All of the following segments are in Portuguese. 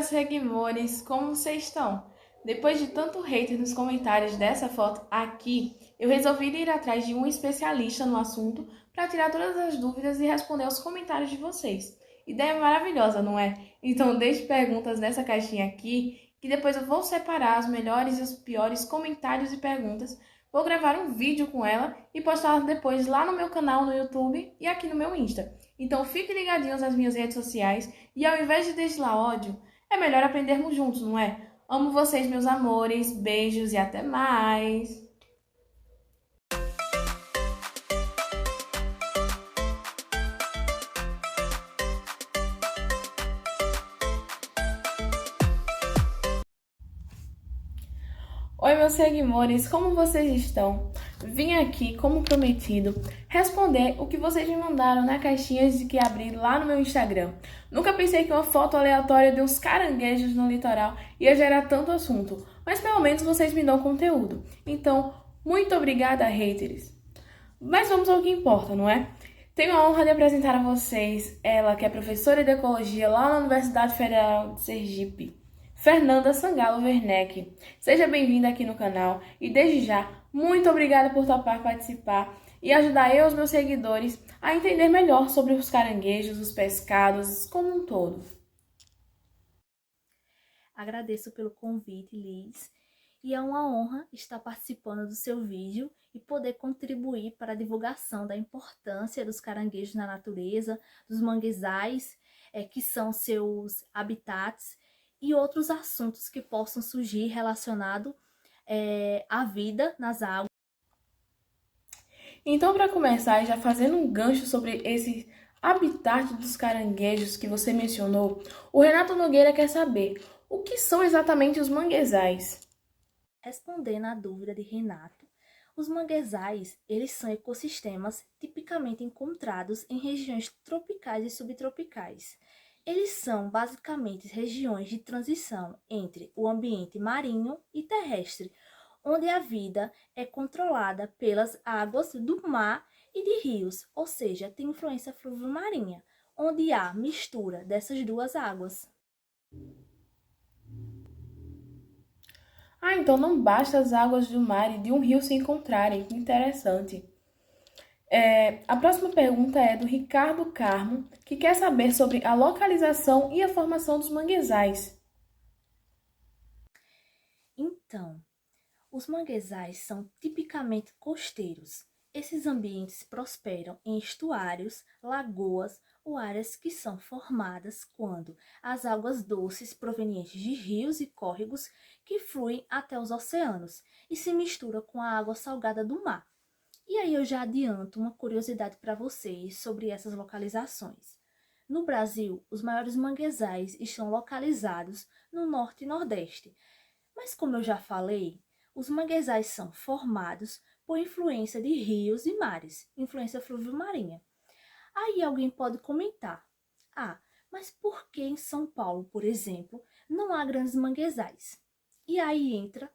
meus seguidores, como vocês estão? Depois de tanto hater nos comentários dessa foto aqui, eu resolvi ir atrás de um especialista no assunto para tirar todas as dúvidas e responder aos comentários de vocês. Ideia maravilhosa, não é? Então deixe perguntas nessa caixinha aqui, que depois eu vou separar os melhores e os piores comentários e perguntas. Vou gravar um vídeo com ela e postar depois lá no meu canal no YouTube e aqui no meu Insta. Então fiquem ligadinhos nas minhas redes sociais e ao invés de destilar ódio, é melhor aprendermos juntos, não é? Amo vocês, meus amores, beijos e até mais! Oi, meus seguidores, como vocês estão? Vim aqui, como prometido, responder o que vocês me mandaram na caixinha de que abri lá no meu Instagram. Nunca pensei que uma foto aleatória de uns caranguejos no litoral ia gerar tanto assunto, mas pelo menos vocês me dão conteúdo. Então, muito obrigada, haters! Mas vamos ao que importa, não é? Tenho a honra de apresentar a vocês ela, que é professora de Ecologia lá na Universidade Federal de Sergipe, Fernanda Sangalo Werneck. Seja bem-vinda aqui no canal e, desde já, muito obrigada por topar participar e ajudar eu e os meus seguidores a entender melhor sobre os caranguejos, os pescados, como um todo. Agradeço pelo convite, Liz, e é uma honra estar participando do seu vídeo e poder contribuir para a divulgação da importância dos caranguejos na natureza, dos manguezais, que são seus habitats, e outros assuntos que possam surgir relacionados à vida nas águas. Então, para começar, já fazendo um gancho sobre esse habitat dos caranguejos que você mencionou, o Renato Nogueira quer saber o que são exatamente os manguezais. Respondendo à dúvida de Renato, os manguezais, eles são ecossistemas tipicamente encontrados em regiões tropicais e subtropicais. Eles são basicamente regiões de transição entre o ambiente marinho e terrestre, onde a vida é controlada pelas águas do mar e de rios, ou seja, tem influência fluvio-marinha, onde há mistura dessas duas águas. Ah, então não basta as águas do mar e de um rio se encontrarem. Que interessante. A próxima pergunta é do Ricardo Carmo, que quer saber sobre a localização e a formação dos manguezais. Então, os manguezais são tipicamente costeiros. Esses ambientes prosperam em estuários, lagoas ou áreas que são formadas quando as águas doces provenientes de rios e córregos que fluem até os oceanos e se misturam com a água salgada do mar. E aí eu já adianto uma curiosidade para vocês sobre essas localizações. No Brasil, os maiores manguezais estão localizados no norte e nordeste, mas como eu já falei, os manguezais são formados por influência de rios e mares, influência fluvio-marinha. Aí alguém pode comentar: ah, mas por que em São Paulo, por exemplo, não há grandes manguezais? E aí entra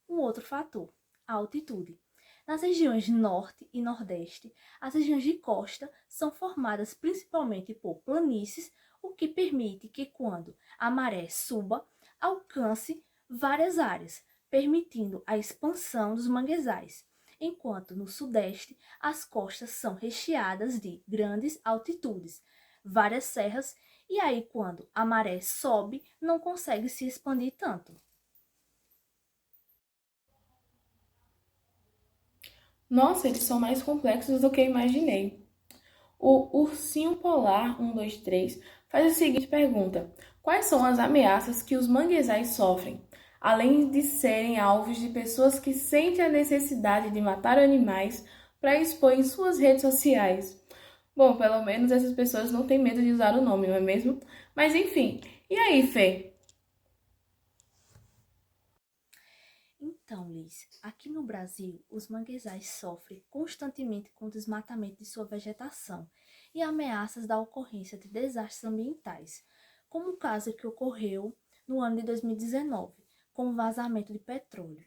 um outro fator, a altitude. Nas regiões norte e nordeste, as regiões de costa são formadas principalmente por planícies, o que permite que quando a maré suba, alcance várias áreas, permitindo a expansão dos manguezais, enquanto no sudeste as costas são recheadas de grandes altitudes, várias serras, e aí quando a maré sobe, não consegue se expandir tanto. Nossa, eles são mais complexos do que eu imaginei. O Ursinho Polar 123 faz a seguinte pergunta: quais são as ameaças que os manguezais sofrem, além de serem alvos de pessoas que sentem a necessidade de matar animais para expor em suas redes sociais? Bom, pelo menos essas pessoas não têm medo de usar o nome, não é mesmo? Mas enfim, e aí, Fê? Então, Liz, aqui no Brasil, os manguezais sofrem constantemente com o desmatamento de sua vegetação e ameaças da ocorrência de desastres ambientais, como o caso que ocorreu no ano de 2019, com o vazamento de petróleo.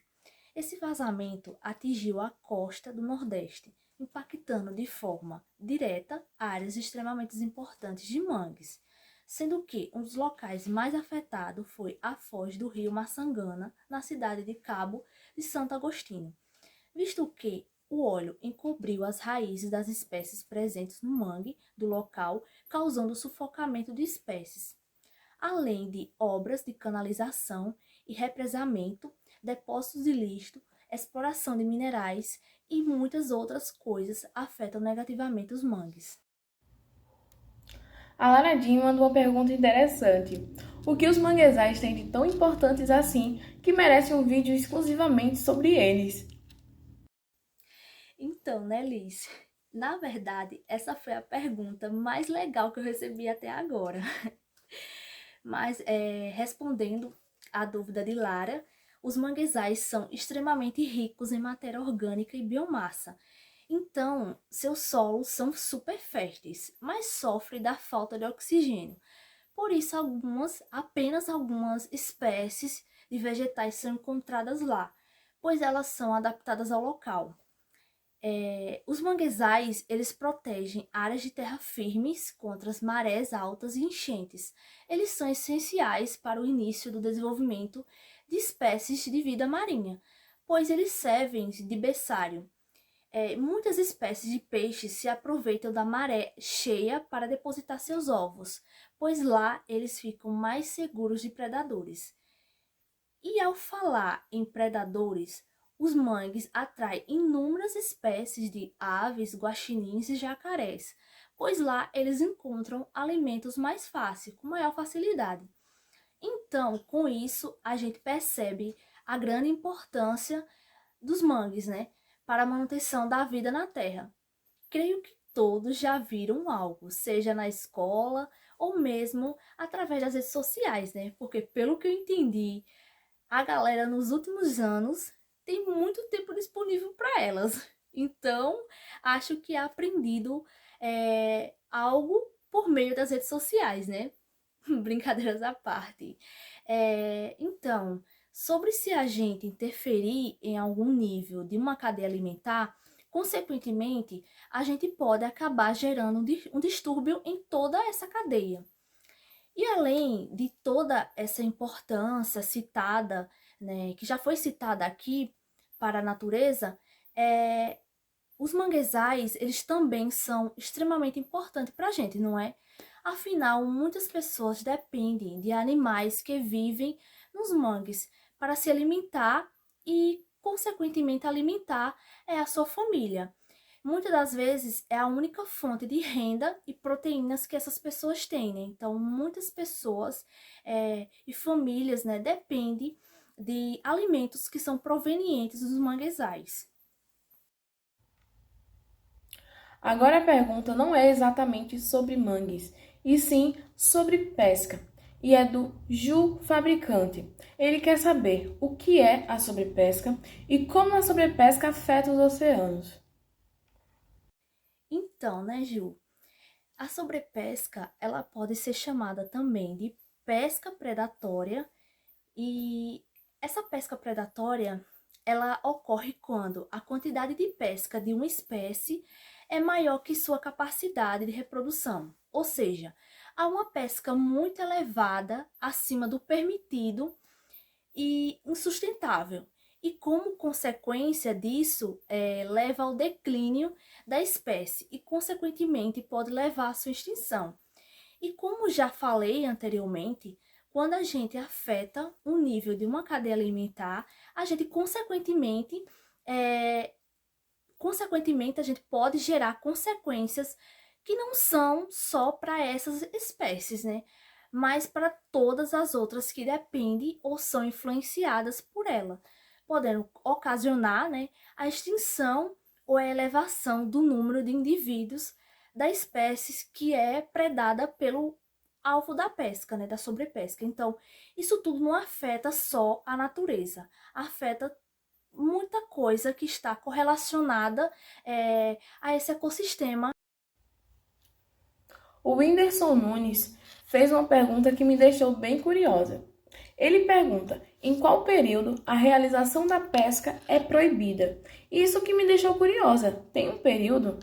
Esse vazamento atingiu a costa do Nordeste, impactando de forma direta áreas extremamente importantes de mangues. sendo que um dos locais mais afetados foi a foz do rio Maçangana, na cidade de Cabo de Santo Agostinho, visto que o óleo encobriu as raízes das espécies presentes no mangue do local, causando sufocamento de espécies, além de obras de canalização e represamento, depósitos de lixo, exploração de minerais e muitas outras coisas afetam negativamente os mangues. A Lara Jean mandou uma pergunta interessante. O que os manguezais têm de tão importantes assim que merece um vídeo exclusivamente sobre eles? Então, né, Liz? Na verdade, essa foi a pergunta mais legal que eu recebi até agora. Mas, respondendo à dúvida de Lara, os manguezais são extremamente ricos em matéria orgânica e biomassa. Então, seus solos são super férteis, mas sofrem da falta de oxigênio. Por isso, apenas algumas espécies de vegetais são encontradas lá, pois elas são adaptadas ao local. Os manguezais, eles protegem áreas de terra firmes contra as marés altas e enchentes. Eles são essenciais para o início do desenvolvimento de espécies de vida marinha, pois eles servem de berçário. Muitas espécies de peixes se aproveitam da maré cheia para depositar seus ovos, pois lá eles ficam mais seguros de predadores. E ao falar em predadores, os mangues atraem inúmeras espécies de aves, guaxinins e jacarés, pois lá eles encontram alimentos mais fácil, com maior facilidade. Então, com isso, a gente percebe a grande importância dos mangues, né, para a manutenção da vida na Terra. Creio que todos já viram algo, seja na escola ou mesmo através das redes sociais, né? Porque pelo que eu entendi, a galera nos últimos anos tem muito tempo disponível para elas. Então, acho que é aprendido algo por meio das redes sociais, né? Brincadeiras à parte. Então, sobre se a gente interferir em algum nível de uma cadeia alimentar, consequentemente, a gente pode acabar gerando um distúrbio em toda essa cadeia. E além de toda essa importância citada, né, que já foi citada aqui para a natureza, os manguezais, eles também são extremamente importantes para a gente, não é? Afinal, muitas pessoas dependem de animais que vivem nos mangues para se alimentar e, consequentemente, alimentar a sua família. Muitas das vezes é a única fonte de renda e proteínas que essas pessoas têm, né? Então, muitas pessoas e famílias, né, dependem de alimentos que são provenientes dos manguezais. Agora a pergunta não é exatamente sobre mangues, e sim sobre pesca, e é do Ju Fabricante. Ele quer saber o que é a sobrepesca e como a sobrepesca afeta os oceanos. Então, né, Ju? A sobrepesca, ela pode ser chamada também de pesca predatória, e essa pesca predatória, ela ocorre quando a quantidade de pesca de uma espécie é maior que sua capacidade de reprodução, ou seja, há uma pesca muito elevada acima do permitido e insustentável. E como consequência disso, leva ao declínio da espécie e, consequentemente, pode levar à sua extinção. E como já falei anteriormente, quando a gente afeta o nível de uma cadeia alimentar, a gente, consequentemente, a gente pode gerar consequências que não são só para essas espécies, né? Mas para todas as outras que dependem ou são influenciadas por ela, podendo ocasionar, né, a extinção ou a elevação do número de indivíduos da espécie que é predada pelo alvo da pesca, né, da sobrepesca. Então, isso tudo não afeta só a natureza, afeta muita coisa que está correlacionada a esse ecossistema. O Whindersson Nunes fez uma pergunta que me deixou bem curiosa. Ele pergunta em qual período a realização da pesca é proibida. Isso que me deixou curiosa. Tem um período?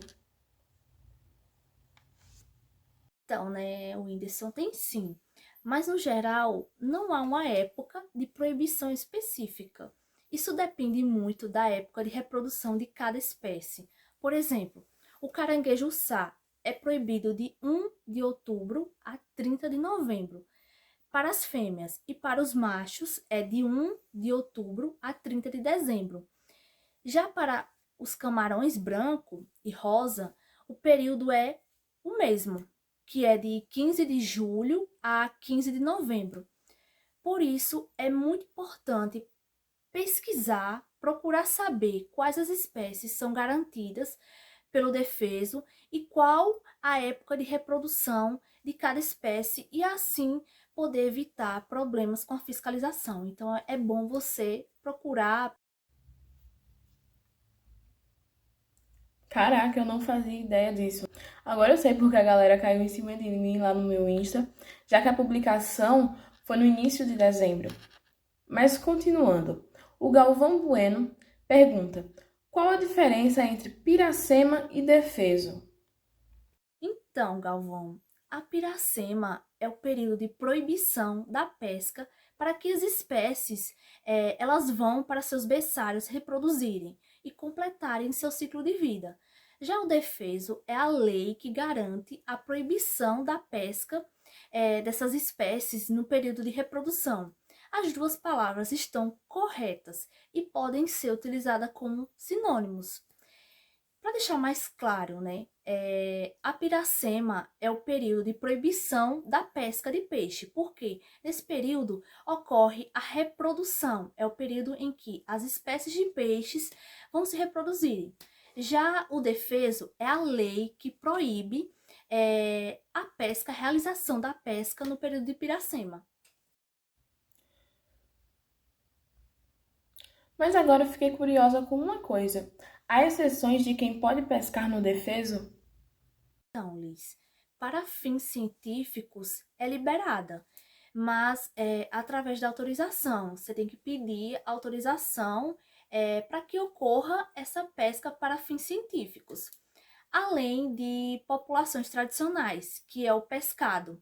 Então, né, o Whindersson tem sim, mas no geral não há uma época de proibição específica. Isso depende muito da época de reprodução de cada espécie. Por exemplo, o caranguejo-sá é proibido de 1 de outubro a 30 de novembro para as fêmeas e para os machos é de 1 de outubro a 30 de dezembro. Já para os camarões branco e rosa, o período é o mesmo, que é de 15 de julho a 15 de novembro. Por isso, é muito importante pesquisar, procurar saber quais as espécies são garantidas pelo defeso e qual a época de reprodução de cada espécie e assim poder evitar problemas com a fiscalização. Então, é bom você procurar. Caraca, eu não fazia ideia disso. Agora eu sei porque a galera caiu em cima de mim lá no meu Insta, já que a publicação foi no início de dezembro. Mas continuando, o Galvão Bueno pergunta: qual a diferença entre piracema e defeso? Então, Galvão, a piracema é o período de proibição da pesca para que as espécies elas vão para seus berçários reproduzirem e completarem seu ciclo de vida. Já o defeso é a lei que garante a proibição da pesca dessas espécies no período de reprodução. As duas palavras estão corretas e podem ser utilizadas como sinônimos. Para deixar mais claro, né? A piracema é o período de proibição da pesca de peixe, porque nesse período ocorre a reprodução, é o período em que as espécies de peixes vão se reproduzir. Já o defeso é a lei que proíbe a pesca, a realização da pesca no período de piracema. Mas agora eu fiquei curiosa com uma coisa. Há exceções de quem pode pescar no defeso? Então, Liz, para fins científicos é liberada, mas através da autorização. Você tem que pedir autorização para que ocorra essa pesca para fins científicos, além de populações tradicionais, que é o pescado.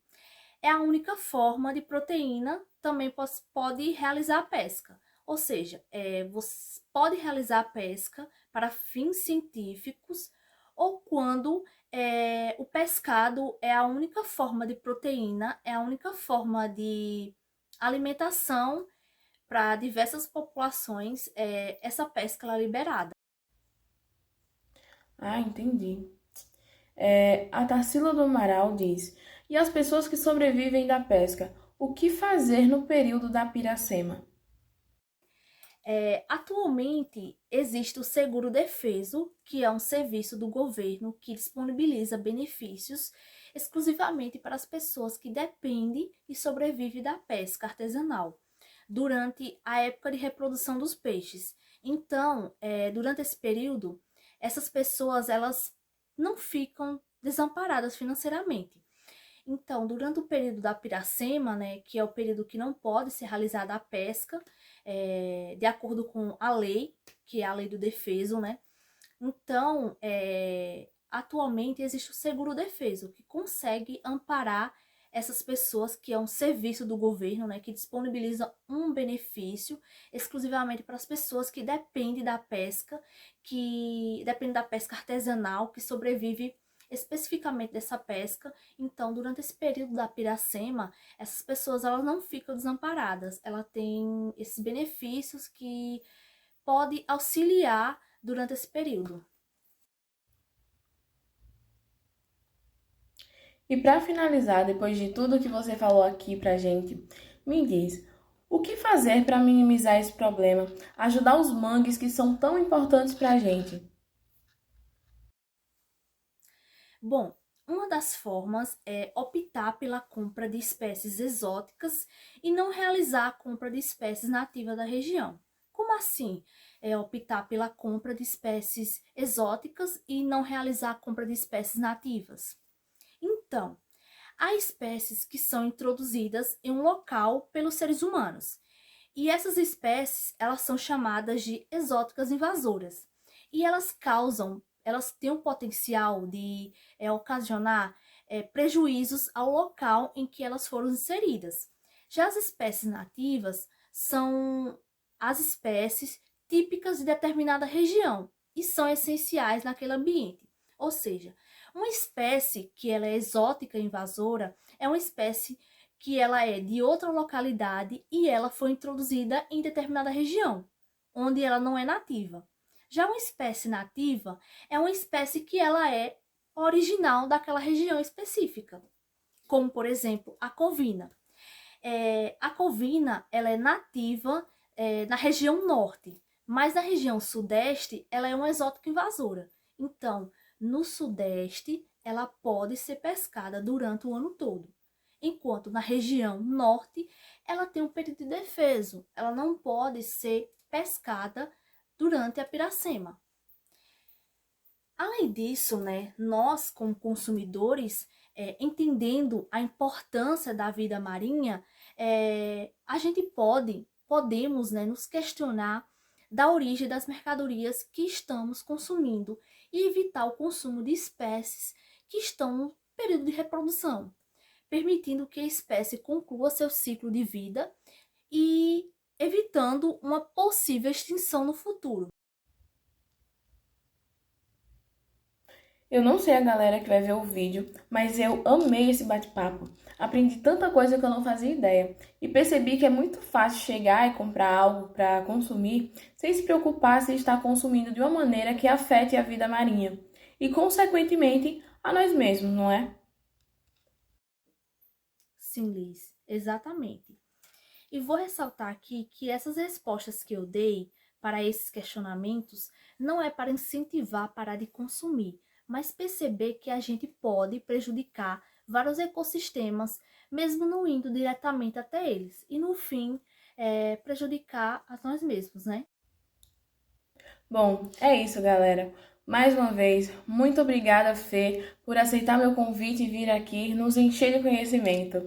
É a única forma de proteína também pode realizar a pesca. Ou seja, você pode realizar a pesca para fins científicos ou quando o pescado é a única forma de proteína, é a única forma de alimentação para diversas populações, essa pesca ela é liberada. Ah, entendi. A Tarsila do Amaral diz: e as pessoas que sobrevivem da pesca, o que fazer no período da piracema? Atualmente existe o seguro defeso, que é um serviço do governo que disponibiliza benefícios exclusivamente para as pessoas que dependem e sobrevivem da pesca artesanal durante a época de reprodução dos peixes. Então, durante esse período, essas pessoas elas não ficam desamparadas financeiramente. Então, durante o período da piracema, né, que é o período que não pode ser realizada a pesca, de acordo com a lei, que é a lei do defeso, né? Então, atualmente existe o seguro defeso, que consegue amparar essas pessoas, que é um serviço do governo, né, que disponibiliza um benefício exclusivamente para as pessoas que dependem da pesca artesanal, que sobrevive especificamente dessa pesca. Então, durante esse período da piracema, essas pessoas elas não ficam desamparadas, ela tem esses benefícios que pode auxiliar durante esse período. E para finalizar, depois de tudo que você falou aqui pra gente, me diz, o que fazer para minimizar esse problema, ajudar os mangues que são tão importantes pra gente? Bom, uma das formas é optar pela compra de espécies exóticas e não realizar a compra de espécies nativas da região. Como assim? É optar pela compra de espécies exóticas e não realizar a compra de espécies nativas. Então, há espécies que são introduzidas em um local pelos seres humanos. E essas espécies, elas são chamadas de exóticas invasoras. E elas têm o potencial de ocasionar prejuízos ao local em que elas foram inseridas. Já as espécies nativas são as espécies típicas de determinada região e são essenciais naquele ambiente. Ou seja, uma espécie que ela é exótica e invasora é uma espécie que ela é de outra localidade e ela foi introduzida em determinada região, onde ela não é nativa. Já uma espécie nativa é uma espécie que ela é original daquela região específica, como, por exemplo, a corvina. A corvina ela é nativa na região norte, mas na região sudeste ela é uma exótica invasora. Então, no sudeste, ela pode ser pescada durante o ano todo, enquanto na região norte ela tem um período de defeso, ela não pode ser pescada durante a piracema. Além disso, né, nós como consumidores, entendendo a importância da vida marinha, a gente podemos, né, nos questionar da origem das mercadorias que estamos consumindo e evitar o consumo de espécies que estão no período de reprodução, permitindo que a espécie conclua seu ciclo de vida e evitando uma possível extinção no futuro. Eu não sei a galera que vai ver o vídeo, mas eu amei esse bate-papo. Aprendi tanta coisa que eu não fazia ideia e percebi que é muito fácil chegar e comprar algo para consumir sem se preocupar se está consumindo de uma maneira que afete a vida marinha e, consequentemente, a nós mesmos, não é? Sim, Liz, exatamente. E vou ressaltar aqui que essas respostas que eu dei para esses questionamentos não é para incentivar a parar de consumir, mas perceber que a gente pode prejudicar vários ecossistemas, mesmo não indo diretamente até eles. E no fim, prejudicar a nós mesmos, né? Bom, é isso, galera. Mais uma vez, muito obrigada, Fê, por aceitar meu convite e vir aqui nos encher de conhecimento.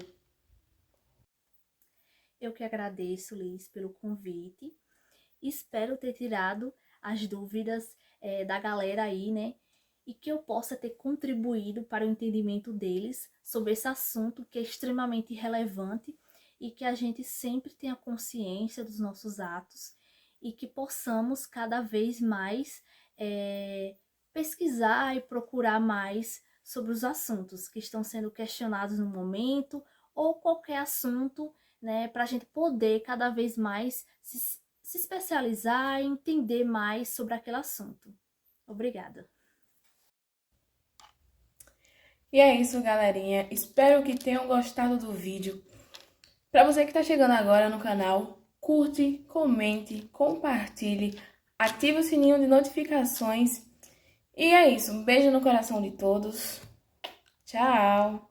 Eu que agradeço, Liz, pelo convite. Espero ter tirado as dúvidas da galera aí, né? E que eu possa ter contribuído para o entendimento deles sobre esse assunto que é extremamente relevante e que a gente sempre tenha consciência dos nossos atos e que possamos cada vez mais pesquisar e procurar mais sobre os assuntos que estão sendo questionados no momento ou qualquer assunto, né, para a gente poder cada vez mais se especializar e entender mais sobre aquele assunto. Obrigada. E é isso, galerinha. Espero que tenham gostado do vídeo. Para você que está chegando agora no canal, curte, comente, compartilhe, ative o sininho de notificações. E é isso. Um beijo no coração de todos. Tchau!